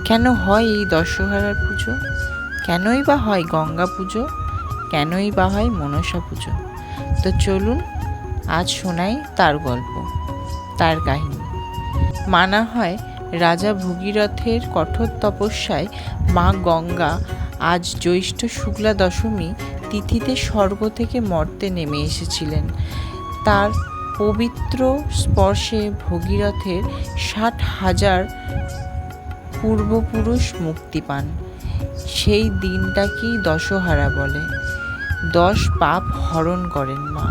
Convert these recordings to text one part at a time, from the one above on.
কেন হয় এই দশহরার পুজো? কেনই বা হয় গঙ্গা পুজো? কেনই বা হয় মনসা পুজো? তো চলুন আজ শোনাই তার গল্প, তার কাহিনী। মানা হয় রাজা ভগীরথের কঠোর তপস্যায় মা গঙ্গা আজ জ্যৈষ্ঠ শুক্লা দশমী তিথিতে স্বর্গ থেকে মর্তে নেমে এসেছিলেন। তার পবিত্র স্পর্শে ভগীরথের 60,000 পূর্বপুরুষ মুক্তি পান। সেই দিনটাকেই দশহরা বলে। 10 পাপ হরণ করেন মা।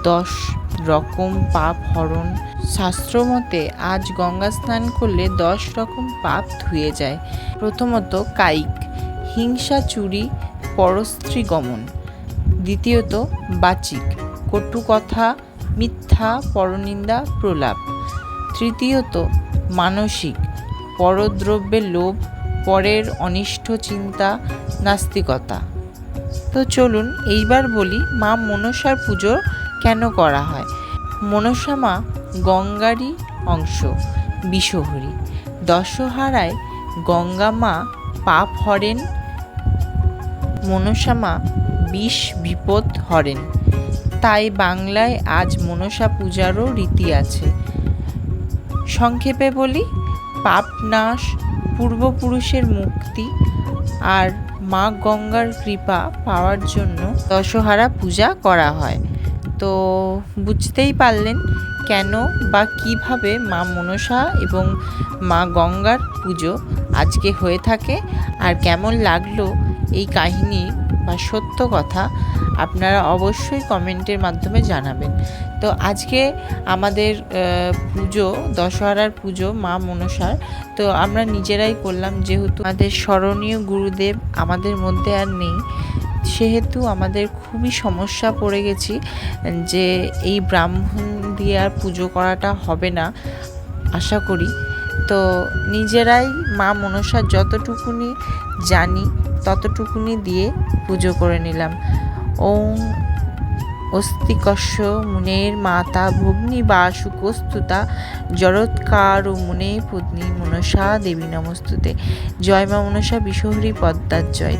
10 রকম পাপ হরণ। শাস্ত্রমতে আজ গঙ্গা স্নান করলে 10 রকম পাপ ধুয়ে যায়। প্রথমত কায়িক, হিংসা, চুরি, পরস্ত্রী গমন। দ্বিতীয়ত বাচিক, কটু কথা, মিথ্যা, পরনিন্দা, প্রলাপ। তৃতীয়ত মানসিক, পরদ্রব্যের লোভ, পরের অনিষ্ট চিন্তা, নাস্তিকতা। তো চলুন এইবার বলি মা মনসার পুজো কেন করা হয়। মনসা মা গঙ্গারই অংশ, বিষহরী। দশহরায় গঙ্গা মা পাপ হরেন, মনসা মা বিষ বিপদ হরেন। তাই বাংলায় আজ মনসা পূজারও রীতি আছে। সংক্ষেপে বলি, পাপ নাশ, পূর্বপুরুষের মুক্তি আর মা গঙ্গার কৃপা পাওয়ার জন্য দশহরা পূজা করা হয়। তো বুঝতেই পারলেন কেন বা কিভাবে মা মনসা এবং মা গঙ্গার পুজো আজকে হয়ে থাকে। আর কেমন লাগলো এই কাহিনী বা সত্য কথা আপনারা অবশ্যই কমেন্টের মাধ্যমে জানাবেন। তো আজকে আমাদের পুজো, দশহরার পুজো মা মনসার, তো আমরা নিজেরাই করলাম। যেহেতু আমাদের স্মরণীয় গুরুদেব আমাদের মধ্যে আর নেই, সেহেতু আমাদের খুবই সমস্যা পড়ে গেছি যে এই ব্রাহ্মণ দিয়ে আর পুজো করাটা হবে না আশা করি। তো নিজেরাই মা মনসার যতটুকুনি জানি ততটুকুনি দিয়ে পুজো করে নিলাম। ওম অস্তিকস্য মুনের মাতা ভগ্নী বা শুকস্তুতা জরৎকার ও মুনে পত্নী মনসা দেবী নমস্তুতে। জয় মা মনসা বিষহরী পদ্মার জয়।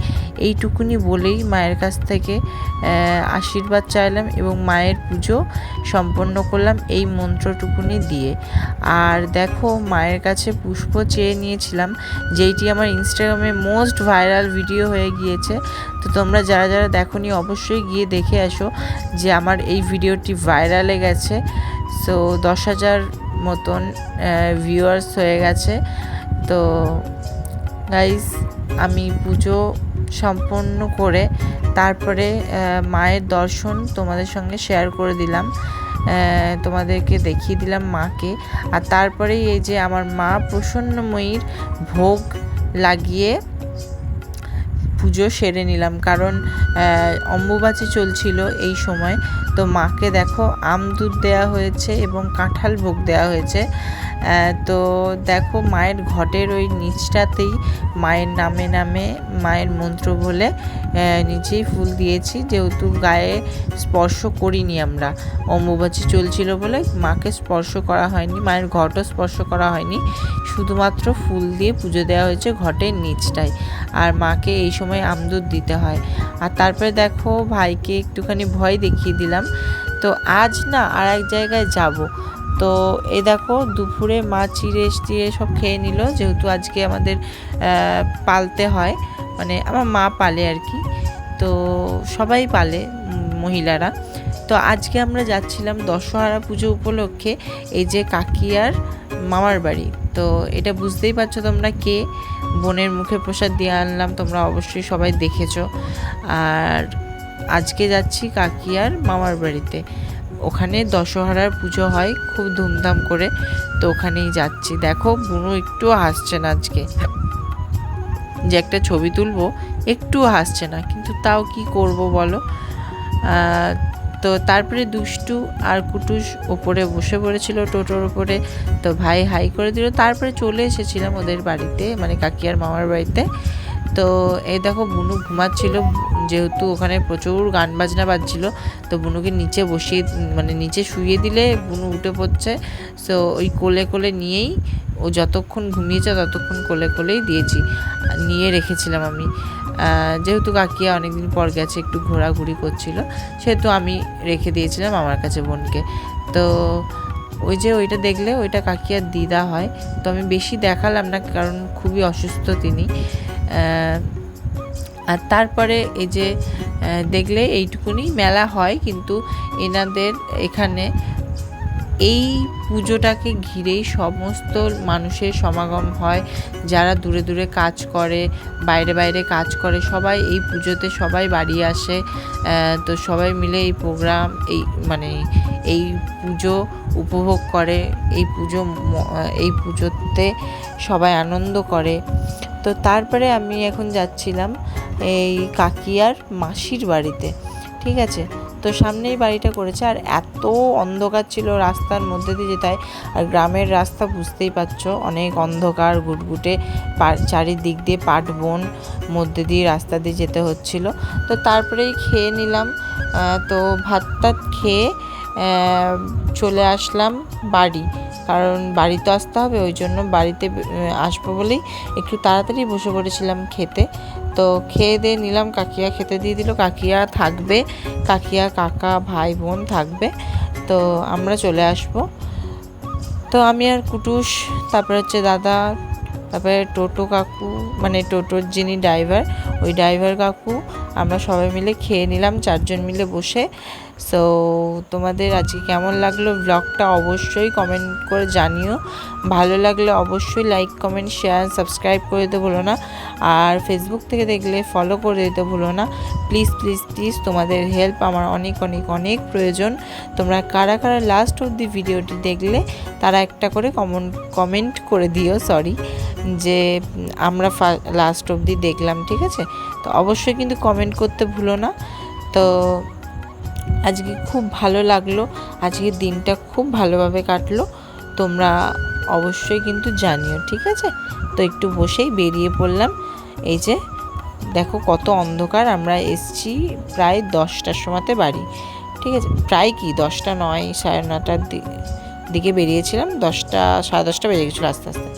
এইটুকুনি বলেই মায়ের কাছ থেকে আশীর্বাদ চাইলাম এবং মায়ের পুজো সম্পন্ন করলাম এই মন্ত্রটুকুনি দিয়ে। আর দেখো মায়ের কাছে পুষ্প চেয়ে নিয়েছিলাম, যেইটি আমার ইনস্টাগ্রামে মোস্ট ভাইরাল ভিডিও হয়ে গিয়েছে। তো তোমরা যারা যারা দেখোনি অবশ্যই গিয়ে দেখে আসো যে আমার এই ভিডিওটি ভাইরালে গেছে। সো 10,000 মতন ভিউয়ার্স হয়ে গেছে। তো গাইস, আমি পুজো সম্পন্ন করে তারপরে মায়ের দর্শন তোমাদের সঙ্গে শেয়ার করে দিলাম, তোমাদেরকে দেখিয়ে দিলাম মাকে। আর তারপরেই এই যে আমার মা প্রসন্নময়ীর ভোগ লাগিয়ে পুজো সেরে নিলাম, কারণ অম্বুবাচী চলছিল এই সময়। তো মাকে দেখো আম দুধ দেওয়া হয়েছে এবং কাঁঠাল ভোগ দেওয়া হয়েছে। তো দেখো মায়ের ঘটের ওই নিচটাতেই মায়ের নামে নামে মায়ের মন্ত্র বলে নিচেই ফুল দিয়েছি, যেহেতু গায়ে স্পর্শ করিনি আমরা, অম্বুবাচী চলছিল বলে মাকে স্পর্শ করা হয়নি, মায়ের ঘটও স্পর্শ করা হয়নি, শুধুমাত্র ফুল দিয়ে পুজো দেওয়া হয়েছে ঘটের নিচটায়। আর মাকে এই সময় আমদুধ দিতে হয়। আর তারপরে দেখো ভাইকে একটুখানি ভয় দেখিয়ে দিলাম। তো আজ না আর এক জায়গায় যাব। তো এই দেখো দুপুরে মা চিড়ে সব খেয়ে নিল, যেহেতু আজকে আমাদের পালতে হয়, মানে আমার মা পালে আর কি, তো সবাই পালে মহিলারা। তো আজকে আমরা যাচ্ছিলাম দশহরা পুজো উপলক্ষে এই যে কাকিয়ার মামার বাড়ি। তো এটা বুঝতেই পারছো তোমরা কে, বোনের মুখে প্রসাদ দিয়ে আনলাম, তোমরা অবশ্যই সবাই দেখেছো। আর আজকে যাচ্ছি কাকিয়ার মামার বাড়িতে, ওখানে দশহরার পুজো হয় খুব ধুমধাম করে। তো ওখানেই যাচ্ছি। দেখো বুনু একটুও হাসছে না আজকে, যে একটা ছবি তুলবো একটুও হাসছে না, কিন্তু তাও কি করব বলো। তো তারপরে দুষ্টু আর কুটুস ওপরে বসে পড়েছিল টোটোর ওপরে। তো ভাই হাই করে দিল। তারপরে চলে এসেছিলাম ওদের বাড়িতে, মানে কাকিয়ার মামার বাড়িতে। তো এই দেখো বুনু ঘুমাচ্ছিল, যেহেতু ওখানে প্রচুর গান বাজনা বাজছিল, তো বুনুকে নিচে বসিয়ে মানে নিচে শুইয়ে দিলে বুনু উঠে পড়ছে। সো ওই কোলে কোলে নিয়েই ও যতক্ষণ ঘুমিয়েছে ততক্ষণ কোলে কোলেই নিয়ে রেখেছিলাম আমি। যেহেতু কাকিয়া অনেকদিন পর গেছে, একটু ঘোরাঘুরি করছিল, সেহেতু আমি রেখে দিয়েছিলাম আমার কাছে বোনকে। তো ওই যে ওইটা দেখলে ওইটা কাকিয়ার দিদা হয়। তো আমি বেশি দেখালাম না, কারণ খুবই অসুস্থ তিনি। আর তারপরে এই যে দেখলে এইটুকুনি মেলা হয়, কিন্তু এনাদের এখানে এই পুজোটাকে ঘিরেই সমস্ত মানুষের সমাগম হয়। যারা দূরে দূরে কাজ করে, বাইরে বাইরে কাজ করে, সবাই এই পুজোতে সবাই বাড়ি আসে। তো সবাই মিলে এই প্রোগ্রাম এই পুজো উপভোগ করে। এই পুজোতে সবাই আনন্দ করে। তো তারপরে আমি এখন যাচ্ছিলাম এই কাকিয়ার মাসির বাড়িতে, ঠিক আছে। তো সামনেই বাড়িটা করেছে, আর এত অন্ধকার ছিল রাস্তার মধ্যে দিয়ে যেতে হয়। আর গ্রামের রাস্তা বুঝতেই পারছো, অনেক অন্ধকার, ঘুটঘুটে, চারিদিক দিয়ে পাট বন মধ্যে দিয়ে রাস্তা দিয়ে যেতে হচ্ছিল। তো তারপরেই খেয়ে নিলাম। তো ভাত টাত খেয়ে চলে আসলাম বাড়ি, কারণ বাড়ি তো আসতে হবে, ওই জন্য বাড়িতে আসবো বলেই একটু তাড়াতাড়ি বসে পড়েছিলাম খেতে। তো খেয়ে দিয়ে নিলাম, কাকিয়া খেতে দিয়ে দিল। কাকিয়া থাকবে, কাকিয়া কাকা ভাই বোন থাকবে, তো আমরা চলে আসবো। তো আমি আর কুটুস, তারপরে হচ্ছে দাদা, তারপরে টোটো কাকু, মানে টোটোর যিনি ড্রাইভার, ওই ড্রাইভার কাকু, আমরা সবাই মিলে খেয়ে নিলাম 4 জন মিলে বসে। সো তোমাদের আজকে কেমন লাগলো ব্লগটা অবশ্যই কমেন্ট করে জানিও। ভালো লাগলে অবশ্যই লাইক কমেন্ট শেয়ার সাবস্ক্রাইব করে দিতে ভুলো না। আর ফেসবুক থেকে দেখলে ফলো করে দিতে ভুলো না। প্লিজ প্লিজ প্লিজ, তোমাদের হেল্প আমার অনেক অনেক অনেক প্রয়োজন। তোমরা কারা কারা লাস্ট অবধি ভিডিওটি দেখলে তারা একটা করে কমেন্ট করে দিও, যে আমরা লাস্ট অবধি দেখলাম, ঠিক আছে। তো অবশ্যই কিন্তু কমেন্ট করতে ভুলো না। তো আজকে খুব ভালো লাগলো, আজকের দিনটা খুব ভালোভাবে কাটলো। তোমরা অবশ্যই কিন্তু জানিও, ঠিক আছে। তো একটু বসেই বেরিয়ে পড়লাম। এই যে দেখো কত অন্ধকার, আমরা এসছি প্রায় 10টার সময়তে বাড়ি, ঠিক আছে। প্রায় কি 10টা নয়, 9:30টার দিকে বেরিয়েছিলাম, 10টা 10:30 বেজে গেছিলো আস্তে আস্তে।